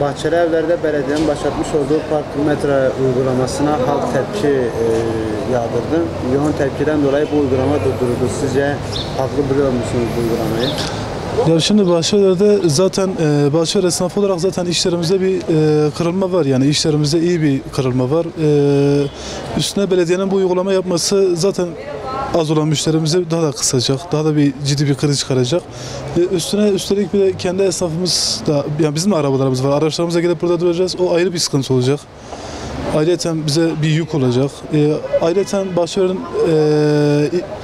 Bahçeli Evler'de belediyenin başlatmış olduğu park metro uygulamasına halk tepki yağdırdı. Yoğun tepkiden dolayı bu uygulama durduruldu. Sizce haklı buluyor musunuz bu uygulamayı? Ya şimdi Bahçelievler'de zaten Bahçelievler esnafı olarak zaten işlerimizde bir kırılma var, yani işlerimizde iyi bir kırılma var. Üstüne belediyenin bu uygulama yapması zaten az olan müşterimizi daha da kısacak, daha da bir ciddi bir kriz çıkaracak. Üstelik bir de kendi esnafımız da, yani bizim de arabalarımız var, araçlarımıza gelip burada duracağız, o ayrı bir sıkıntı olacak. Ayrıca bize bir yük olacak. Ayrıca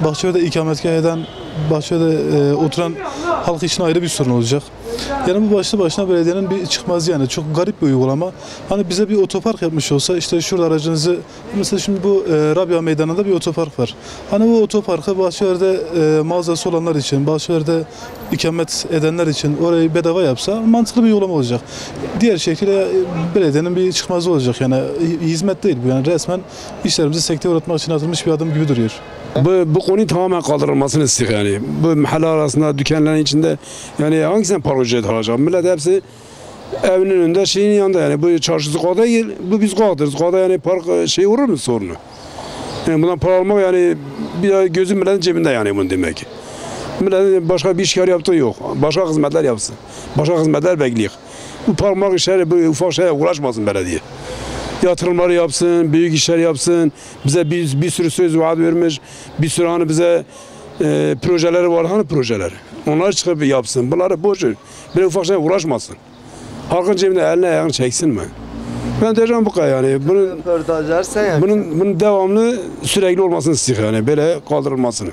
Bahçelievler'de ikametgah eden, Bahçelievler'de oturan halk için ayrı bir sorun olacak. Yani bu başlı başına belediyenin bir çıkmazı, yani çok garip bir uygulama. Hani bize bir otopark yapmış olsa, işte şurada aracınızı, mesela şimdi bu Rabia Meydanı'nda bir otopark var. Hani bu otoparkı Bahçelievler'de mağazası olanlar için, Bahçelievler'de ikamet edenler için orayı bedava yapsa mantıklı bir uygulama olacak. Diğer şekilde belediyenin bir çıkmazı olacak, yani hizmet değil bu, yani resmen işlerimizi sekteye uğratmak için atılmış bir adım gibi duruyor. Bu konuyu tamamen kaldırılmasını istiyor yani. Bu mahalle arasında, dükkanların içinde, yani hangisinden park ücreti alacak? Millet hepsi evinin önünde, şeyin yanında, yani bu çarşısı Kağıt'a değil, bu biz Kağıt'tırız. Kağıt'a yani park şey vurur mu sorunu? Yani bundan para almak, yani bir gözü milletin cebinde, yani bunu demek ki. Milletin başka bir işgal yaptığı yok. Başka hizmetler yapsın. Başka hizmetler bekliyor. Bu parmak işleri, bu ufak şeye uğraşmasın belediye. Yatırımları yapsın, büyük işler yapsın. Bize bir sürü söz vaat vermiş. Bir sürü hani bize projeleri var, hani projeler. Onları çıkıp yapsın. Bunları boş ver. Bir ufak şeye uğraşmasın. Halkın cebine eline ayağını çeksin mi? Ben diyeceğim bu kadar yani. Bunun devamlı sürekli olmasını istiyor yani. Böyle kaldırılmasını.